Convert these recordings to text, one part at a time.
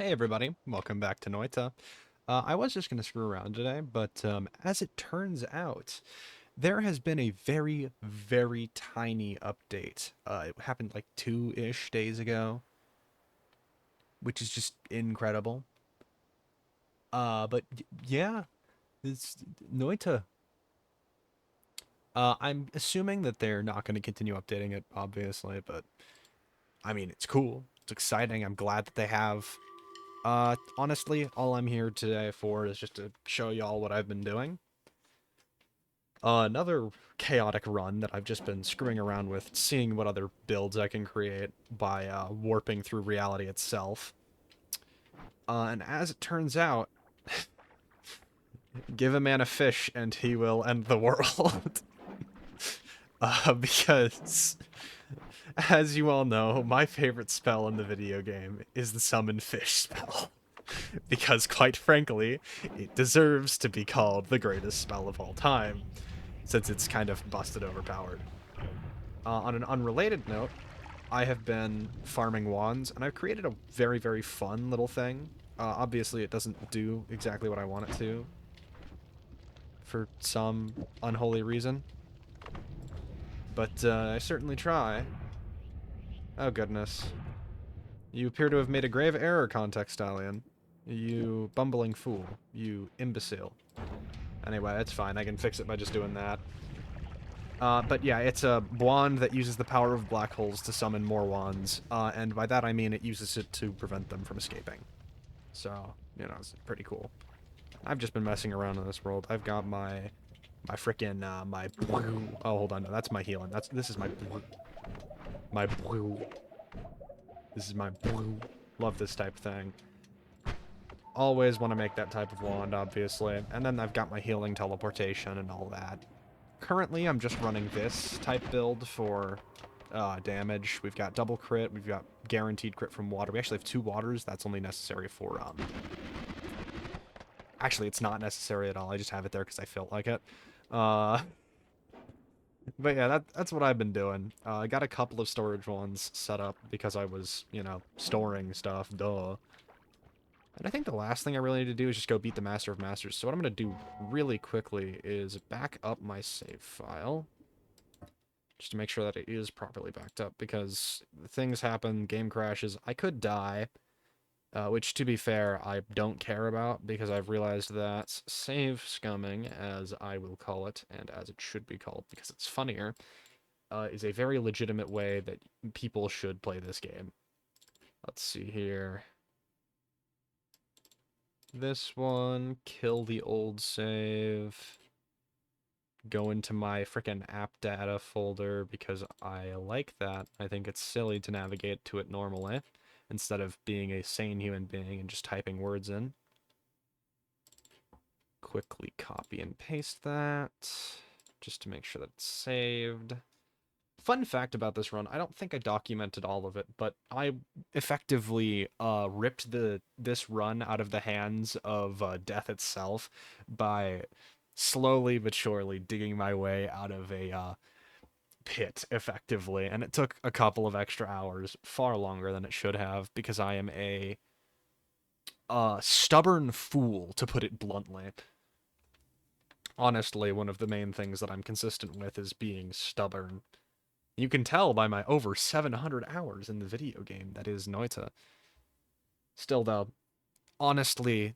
Hey everybody, welcome back to Noita. I was just going to screw around today, but as it turns out, there has been a very, very tiny update. It happened like 2-ish days ago, which is just incredible. But yeah, it's Noita. I'm assuming that they're not going to continue updating it, obviously, but I mean, it's cool. It's exciting. I'm glad that they have. Honestly, all I'm here today for is just to show y'all what I've been doing. Another chaotic run that I've just been screwing around with, seeing what other builds I can create by warping through reality itself. And as it turns out, give a man a fish and he will end the world. Because, as you all know, my favorite spell in the video game is the summon fish spell. Because, quite frankly, it deserves to be called the greatest spell of all time, since it's kind of busted overpowered. On an unrelated note, I have been farming wands, and I've created a very, very fun little thing. Obviously, it doesn't do exactly what I want it to, for some unholy reason. But I certainly try. Oh, goodness. You appear to have made a grave error, Context Stallion. You bumbling fool. You imbecile. Anyway, it's fine. I can fix it by just doing that. But yeah, it's a wand that uses the power of black holes to summon more wands, and by that I mean it uses it to prevent them from escaping. So, you know, it's pretty cool. I've just been messing around in this world. I've got my frickin' my oh, hold on, no, that's my healing. This is my this is my love this type of thing. Always want to make that type of wand, obviously. And then I've got my healing teleportation and all that. Currently, I'm just running this type build for damage. We've got double crit. We've got guaranteed crit from water. We actually have 2 waters. That's only necessary for... Actually, it's not necessary at all. I just have it there because I felt like it. Uh... But yeah, that's what I've been doing. I got a couple of storage ones set up because I was, you know, storing stuff. Duh. And I think the last thing I really need to do is just go beat the Master of Masters. So what I'm going to do really quickly is back up my save file. Just to make sure that it is properly backed up, because things happen, game crashes, I could die, which, to be fair, I don't care about, because I've realized that save scumming, as I will call it, and as it should be called, because it's funnier, is a very legitimate way that people should play this game. Let's see here. This one, kill the old save, go into my frickin' app data folder because I like that. I think it's silly to navigate to it normally instead of being a sane human being and just typing words in. Quickly copy and paste that just to make sure that it's saved. Fun fact about this run, I don't think I documented all of it, but I effectively ripped this run out of the hands of death itself by slowly but surely digging my way out of a pit, effectively. And it took a couple of extra hours, far longer than it should have, because I am a stubborn fool, to put it bluntly. Honestly, one of the main things that I'm consistent with is being stubborn. You can tell by my over 700 hours in the video game that is Noita. Still, though, honestly,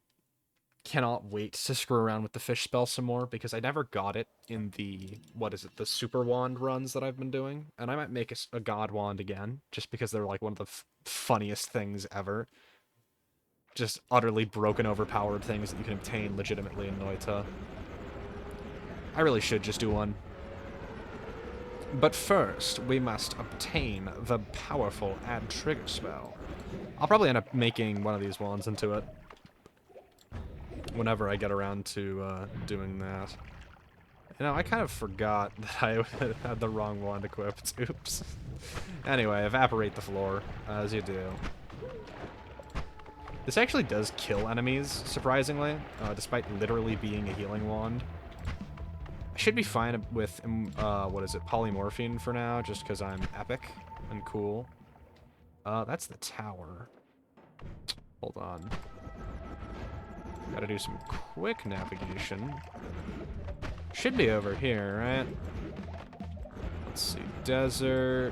cannot wait to screw around with the fish spell some more, because I never got it in the, what is it, the super wand runs that I've been doing. And I might make a god wand again, just because they're like one of the funniest things ever. Just utterly broken, overpowered things that you can obtain legitimately in Noita. I really should just do one. But first, we must obtain the powerful add trigger spell. I'll probably end up making one of these wands into it whenever I get around to doing that. You know, I kind of forgot that I had the wrong wand equipped. Oops. Anyway, evaporate the floor, as you do. This actually does kill enemies, surprisingly, despite literally being a healing wand. I should be fine with, what is it, polymorphine for now, just because I'm epic and cool. That's the tower. Hold on. Gotta do some quick navigation. Should be over here, right? Let's see. Desert.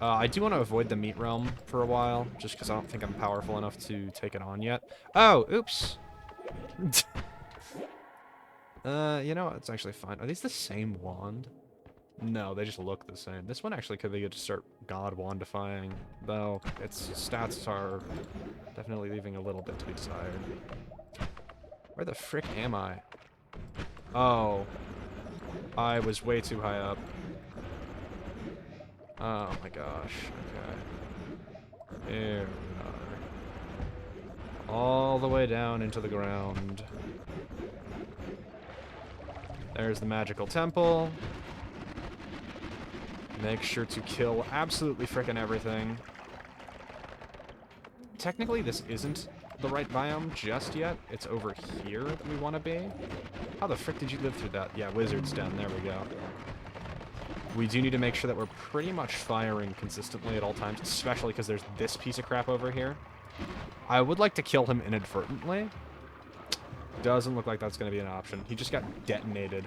I do want to avoid the meat realm for a while, just because I don't think I'm powerful enough to take it on yet. Oh, oops. You know what? It's actually fine. Are these the same wand? No, they just look the same. This one actually could be good to start God Wandifying, though its stats are definitely leaving a little bit to be desired. Where the frick am I? Oh. I was way too high up. Oh my gosh. Okay. Here we are. All the way down into the ground. There's the magical temple. Make sure to kill absolutely frickin' everything. Technically, this isn't the right biome just yet. It's over here that we want to be. How the frick did you live through that? Yeah, wizard's den. There we go. We do need to make sure that we're pretty much firing consistently at all times, especially because there's this piece of crap over here. I would like to kill him inadvertently. Doesn't look like that's going to be an option. He just got detonated.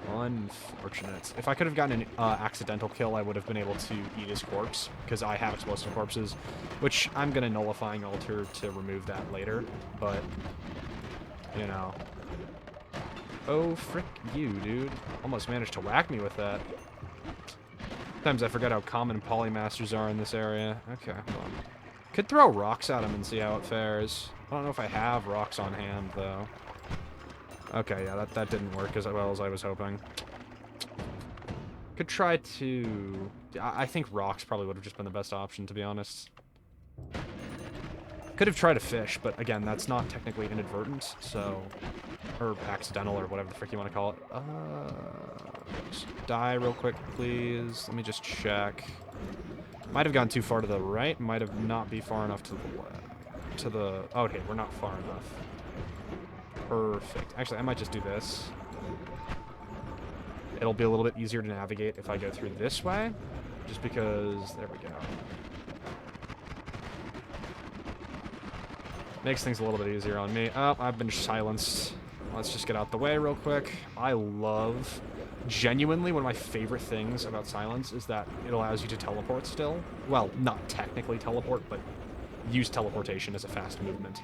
Unfortunate. If I could have gotten an accidental kill, I would have been able to eat his corpse, because I have explosive corpses, which I'm going to nullifying alter to remove that later, but, you know. Oh, frick you, dude. Almost managed to whack me with that. Sometimes I forget how common polymasters are in this area. Okay, hold on. Could throw rocks at him and see how it fares. I don't know if I have rocks on hand, though. Okay, yeah, that didn't work as well as I was hoping. Could try to... I think rocks probably would have just been the best option, to be honest. Could have tried to fish, but again, that's not technically inadvertent, so... Or accidental, or whatever the frick you want to call it. Just die real quick, please. Let me just check. Might have gone too far to the right, might have not be far enough to the left. To the... Oh, okay, we're not far enough. Perfect. Actually, I might just do this. It'll be a little bit easier to navigate if I go through this way, just because... There we go. Makes things a little bit easier on me. Oh, I've been silenced. Let's just get out the way real quick. I love... Genuinely, one of my favorite things about silence is that it allows you to teleport still. Well, not technically teleport, but use teleportation as a fast movement.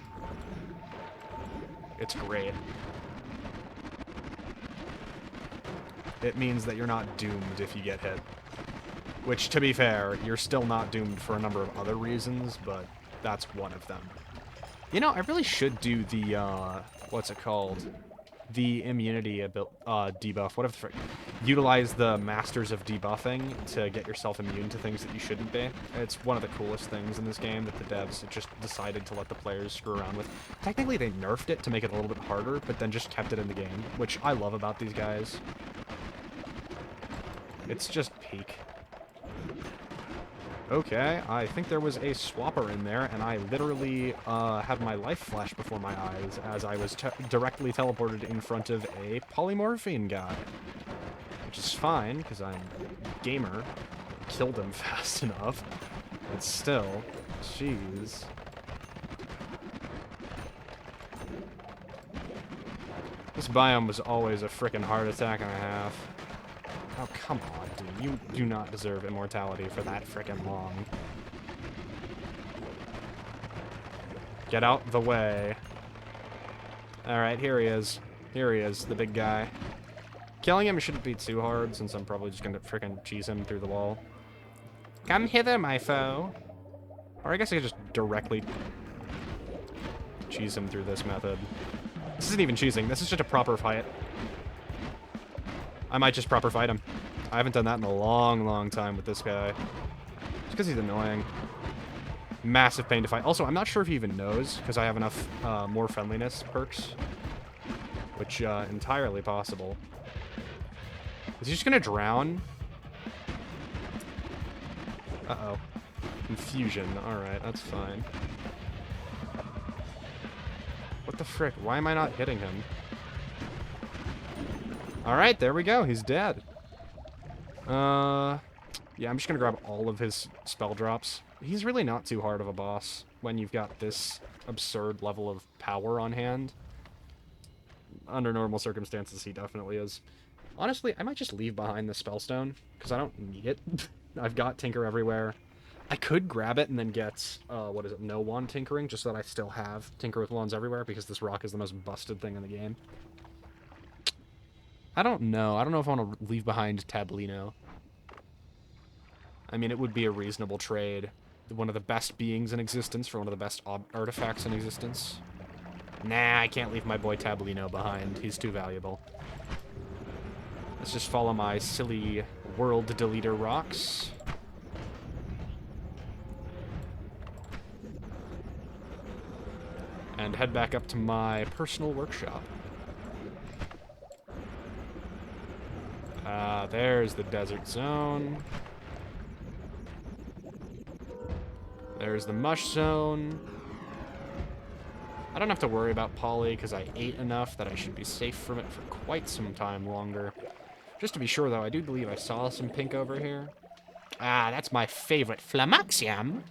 It's great. It means that you're not doomed if you get hit. Which, to be fair, you're still not doomed for a number of other reasons, but that's one of them. You know, I really should do the, what's it called? The immunity debuff, whatever the frick. Utilize the Masters of Debuffing to get yourself immune to things that you shouldn't be. It's one of the coolest things in this game that the devs just decided to let the players screw around with. Technically, they nerfed it to make it a little bit harder, but then just kept it in the game, which I love about these guys. It's just peak. Okay, I think there was a swapper in there, and I literally had my life flash before my eyes as I was directly teleported in front of a polymorphine guy. Which is fine, because I'm a gamer. Killed him fast enough. But still, jeez. This biome was always a frickin' heart attack and a half. Oh, come on, dude. You do not deserve immortality for that frickin' long. Get out the way. Alright, here he is. Here he is, the big guy. Killing him shouldn't be too hard, since I'm probably just gonna frickin' cheese him through the wall. Come hither, my foe. Or I guess I could just directly cheese him through this method. This isn't even cheesing. This is just a proper fight. I might just proper fight him. I haven't done that in a long, long time with this guy. Just because he's annoying. Massive pain to fight. Also, I'm not sure if he even knows, because I have enough more friendliness perks. Which, entirely possible. Is he just gonna drown? Uh-oh. Confusion. Alright, that's fine. What the frick? Why am I not hitting him? Alright, there we go. He's dead. Yeah, I'm just gonna grab all of his spell drops. He's really not too hard of a boss. when you've got this absurd level of power on hand. Under normal circumstances, he definitely is. Honestly, I might just leave behind the Spellstone, because I don't need it. I've got Tinker everywhere. I could grab it and then get, what is it, no wand tinkering, just so that I still have Tinker with wands everywhere, because this rock is the most busted thing in the game. I don't know. I don't know if I want to leave behind Tablino. I mean, it would be a reasonable trade. One of the best beings in existence for one of the best artifacts in existence. Nah, I can't leave my boy Tablino behind. He's too valuable. Let's just follow my silly world deleter rocks. And head back up to my personal workshop. There's the desert zone. There's the mush zone. I don't have to worry about Polly because I ate enough that I should be safe from it for quite some time longer. Just to be sure, though, I do believe I saw some pink over here. Ah, that's my favorite Flamaxium.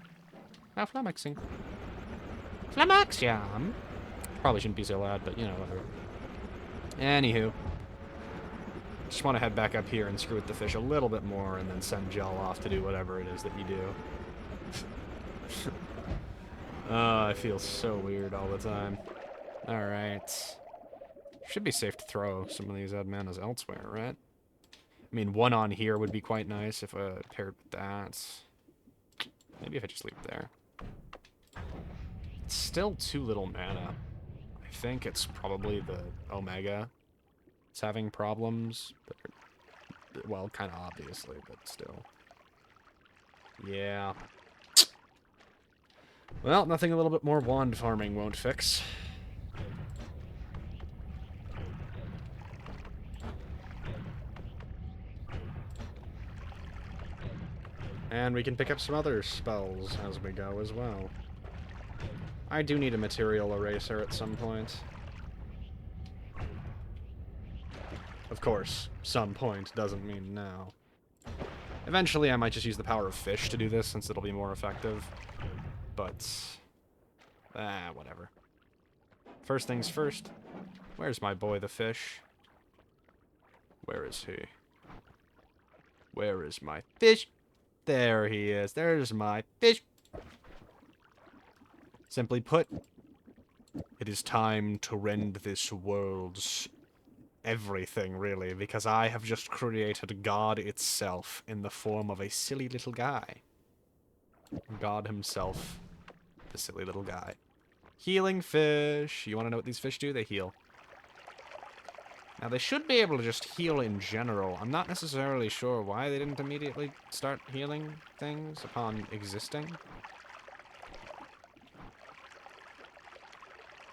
Now flummoxing. Flamaxium. Probably shouldn't be so loud, but you know, whatever. Anywho. Just want to head back up here and screw with the fish a little bit more and then send Gel off to do whatever it is that you do. I feel so weird all the time. Alright. Should be safe to throw some of these manas elsewhere, right? I mean, one on here would be quite nice if I paired with that. Maybe if I just leave it there. It's still too little mana. I think it's probably the Omega. It's having problems. But, well, kind of obviously, but still. Yeah. Well, nothing a little bit more wand farming won't fix. And we can pick up some other spells as we go as well. I do need a material eraser at some point. Of course, some point doesn't mean now. Eventually I might just use the power of fish to do this since it'll be more effective. But, whatever. First things first, where's my boy the fish? Where is he? Where is my fish? There he is. There's my fish. Simply put, it is time to rend this world's everything, really, because I have just created God itself in the form of a silly little guy. God himself, the silly little guy. Healing fish. You want to know what these fish do? They heal. Now, they should be able to just heal in general. I'm not necessarily sure why they didn't immediately start healing things upon existing.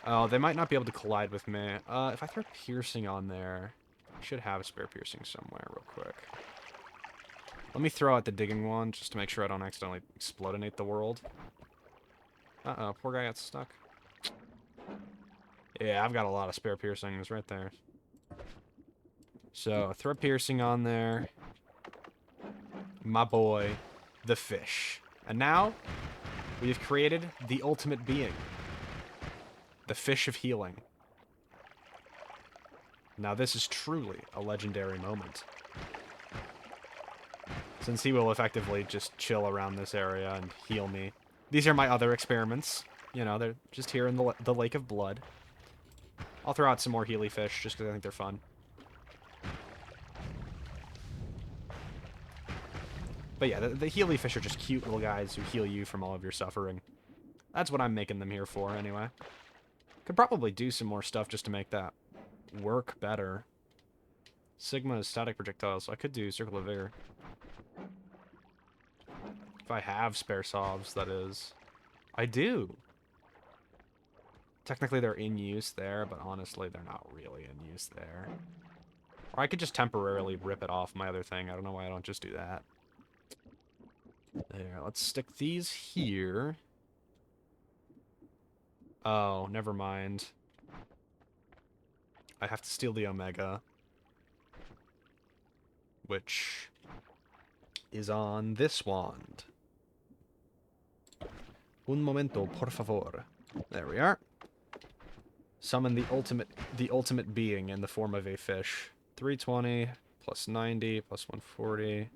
Oh, they might not be able to collide with me. If I throw piercing on there, I should have a spare piercing somewhere real quick. Let me throw out the digging wand just to make sure I don't accidentally explodinate the world. Uh-oh, poor guy got stuck. Yeah, I've got a lot of spare piercings right there. So, throw piercing on there. My boy, the fish. And now, we have created the ultimate being. The fish of healing. Now, this is truly a legendary moment. Since he will effectively just chill around this area and heal me. These are my other experiments. You know, they're just here in the Lake of Blood. I'll throw out some more Healy fish just because I think they're fun. But yeah, the Healy fish are just cute little guys who heal you from all of your suffering. That's what I'm making them here for, anyway. Could probably do some more stuff just to make that work better. Sigma is static projectile, so I could do Circle of Vigor. If I have spare sobs, that is. I do. Technically, they're in use there, but honestly, they're not really in use there. Or I could just temporarily rip it off my other thing. I don't know why I don't just do that. There, let's stick these here. Oh, never mind. I have to steal the Omega. Which is on this wand. Un momento, por favor. There we are. Summon the ultimate being in the form of a fish. 320 plus 90 plus 140.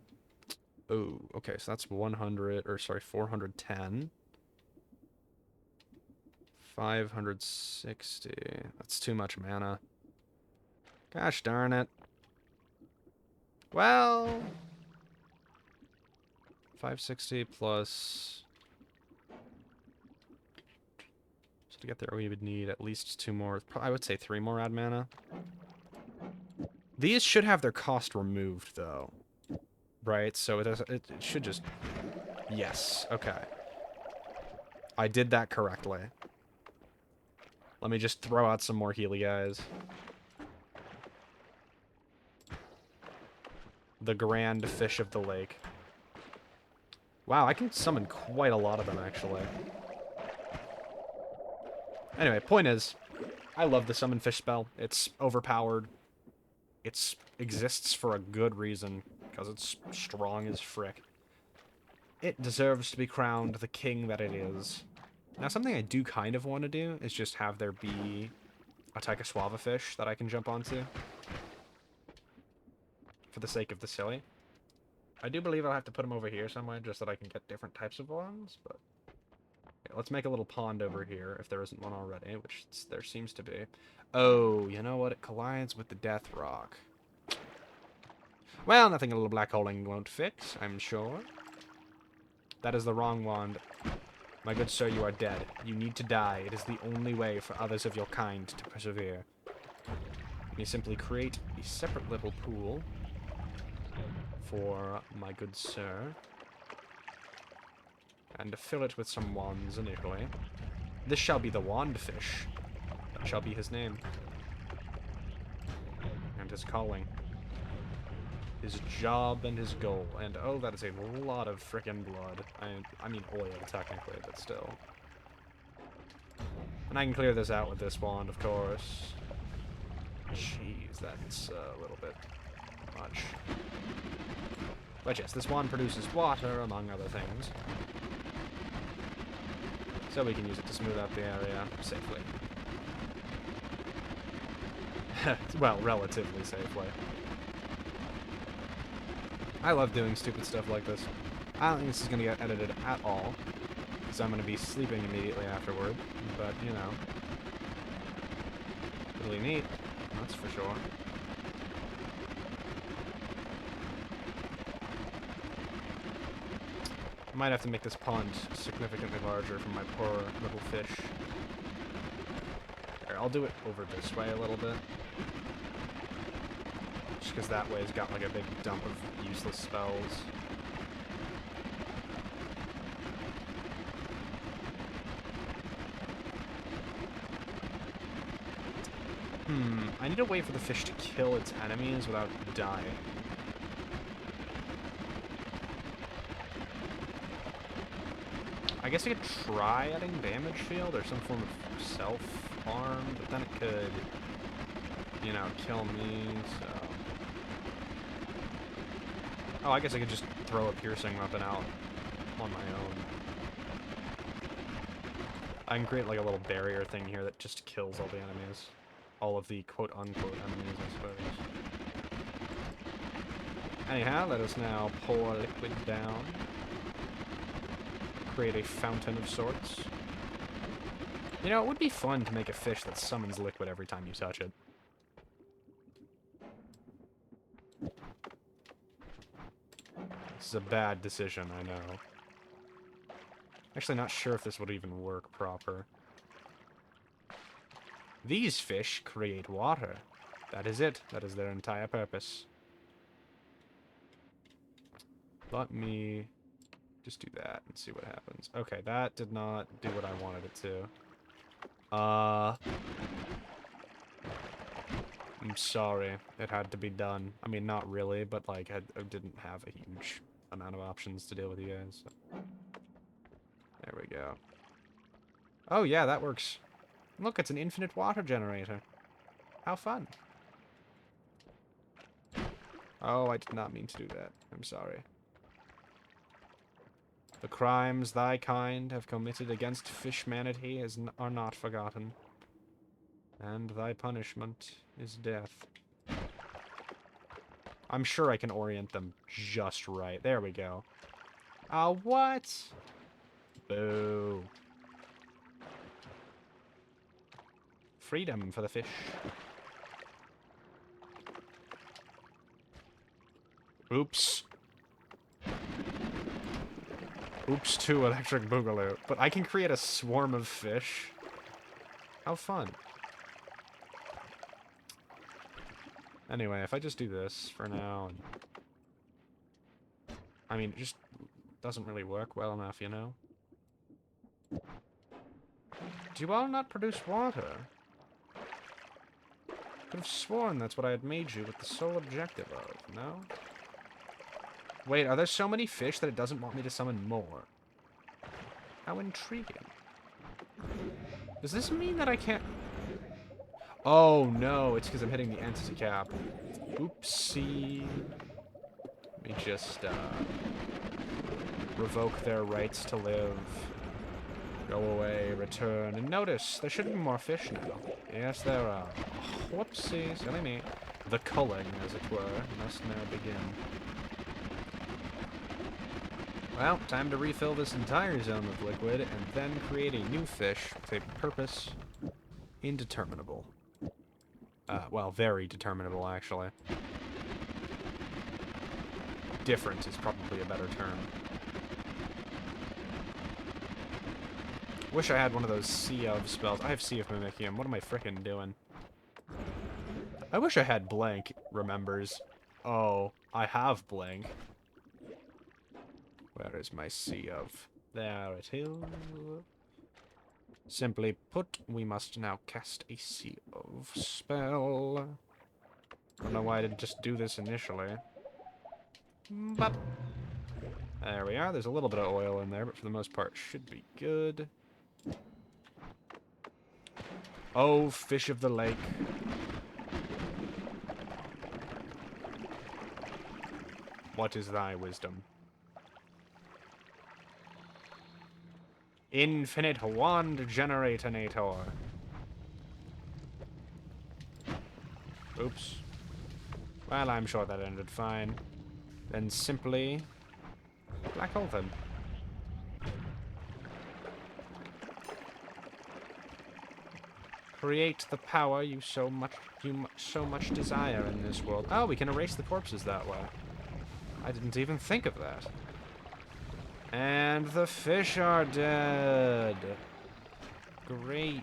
Oh, okay, so that's 100, or sorry, 410. 560. That's too much mana. Gosh darn it. Well, 560 plus... So to get there, we would need at least 2 more. I would say 3 more ad mana. These should have their cost removed, though. Right? So it should just... Yes. Okay. I did that correctly. Let me just throw out some more Healy guys. The grand fish of the lake. Wow, I can summon quite a lot of them, actually. Anyway, point is, I love the summon fish spell. It's overpowered. It exists for a good reason, because it's strong as frick. It deserves to be crowned the king that it is. Now, something I do kind of want to do is just have there be a Taika fish that I can jump onto. For the sake of the silly. I do believe I'll have to put them over here somewhere just so that I can get different types of ones, but... Okay, let's make a little pond over here, if there isn't one already, which there seems to be. Oh, you know what? It collides with the death rock. Well, nothing a little black holing won't fix, I'm sure. That is the wrong wand. My good sir, you are dead. You need to die. It is the only way for others of your kind to persevere. You simply create a separate little pool for my good sir. And to fill it with some wands initially. This shall be the wand fish. That shall be his name. And his calling. His job and his goal. And oh, that is a lot of frickin' blood. I mean oil, technically, but still. And I can clear this out with this wand, of course. Jeez, that's a little bit much. But yes, this wand produces water, among other things. So we can use it to smooth out the area safely. Well, relatively safely. I love doing stupid stuff like this. I don't think this is going to get edited at all, because I'm going to be sleeping immediately afterward, but, you know. Really neat, that's for sure. I might have to make this pond significantly larger for my poor little fish. Here, I'll do it over this way a little bit. Just because that way it's got like a big dump of useless spells. I need a way for the fish to kill its enemies without dying. I guess I could try adding damage field or some form of self-harm, but then it could, you know, kill me, so... Oh, I guess I could just throw a piercing weapon out on my own. I can create like a little barrier thing here that just kills all the enemies. All of the quote-unquote enemies, I suppose. Anyhow, let us now pour liquid down. Create a fountain of sorts. You know, it would be fun to make a fish that summons liquid every time you touch it. This is a bad decision, I know. Actually, not sure if this would even work proper. These fish create water. That is it. That is their entire purpose. Let me just do that and see what happens. Okay, that did not do what I wanted it to. I'm sorry. It had to be done. I mean, not really, but like, I didn't have a huge amount of options to deal with you guys. So. There we go. Oh, yeah, that works. Look, it's an infinite water generator. How fun. Oh, I did not mean to do that. I'm sorry. The crimes thy kind have committed against fishmanity are not forgotten. And thy punishment is death. I'm sure I can orient them just right. There we go. What? Boo. Freedom for the fish. Oops. Oops to electric boogaloo. But I can create a swarm of fish. How fun. Anyway, if I just do this for now, and I mean, it just doesn't really work well enough, you know? Do you all not produce water? Could have sworn that's what I had made you with the sole objective of, no? Wait, are there so many fish that it doesn't want me to summon more? How intriguing. Does this mean that I can't... Oh, no, it's because I'm hitting the entity cap. Oopsie. Let me just, revoke their rights to live. Go away, return, and notice, there should be more fish now. Yes, there are. Whoopsie, silly me. The culling, as it were, must now begin. Well, time to refill this entire zone with liquid, and then create a new fish with a purpose indeterminable. Well, very determinable, actually. Different is probably a better term. Wish I had one of those Sea of spells. I have Sea of Mimicium. What am I frickin' doing? I wish I had blank remembers. Oh, I have blank. Where is my Sea of? There it is. Simply put, we must now cast a Sea of spell. I don't know why I didn't just do this initially. But there we are. There's a little bit of oil in there, but for the most part, should be good. Oh, fish of the lake. What is thy wisdom? Infinite wand generatonator. Oops. Well, I'm sure that ended fine. Then simply black hole them. Create the power you so much desire in this world. Oh, we can erase the corpses that way. I didn't even think of that. And the fish are dead. Great.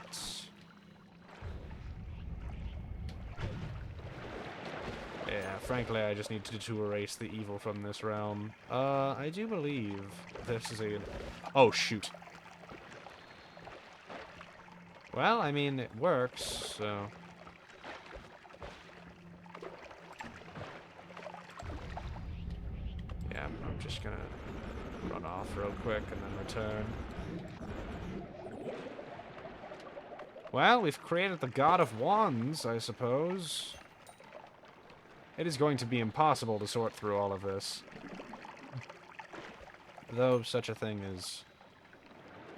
Yeah, frankly, I just need to erase the evil from this realm. I do believe this is a... Oh, shoot. Well, I mean, it works, so... Yeah, I'm just gonna run off real quick and then return. Well, we've created the God of Wands, I suppose. It is going to be impossible to sort through all of this. Though such a thing is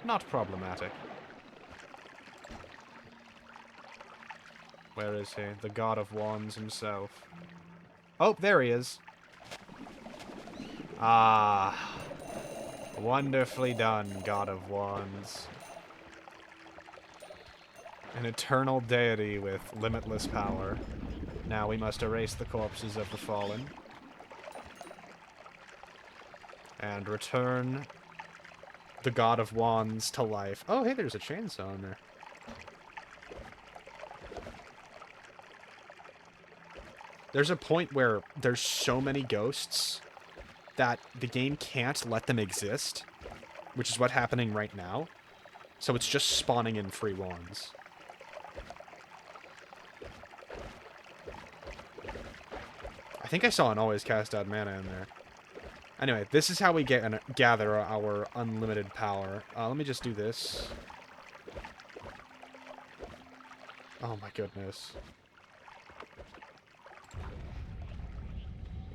not problematic. Where is he? The God of Wands himself. Oh, there he is. Ah. Wonderfully done, God of Wands. An eternal deity with limitless power. Now we must erase the corpses of the fallen. And return the God of Wands to life. Oh, hey, there's a chainsaw in there. There's a point where there's so many ghosts that the game can't let them exist, which is what's happening right now. So it's just spawning in free wands. I think I saw an always cast out mana in there. Anyway, this is how we gather our unlimited power. Let me just do this. Oh my goodness.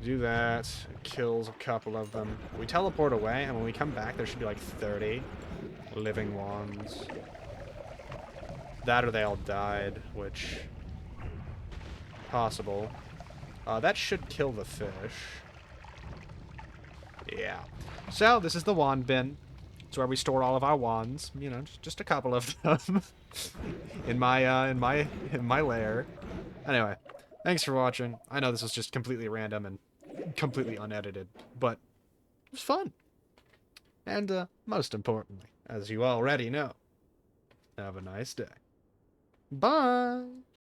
Do that. It kills a couple of them. We teleport away, and when we come back, there should be like 30 living ones. That or they all died, which... possible. That should kill the fish. Yeah. So, this is the wand bin. It's where we store all of our wands. You know, just a couple of them. in my lair. Anyway, thanks for watching. I know this was just completely random and completely unedited, but it was fun. And most importantly, as you already know, have a nice day. Bye!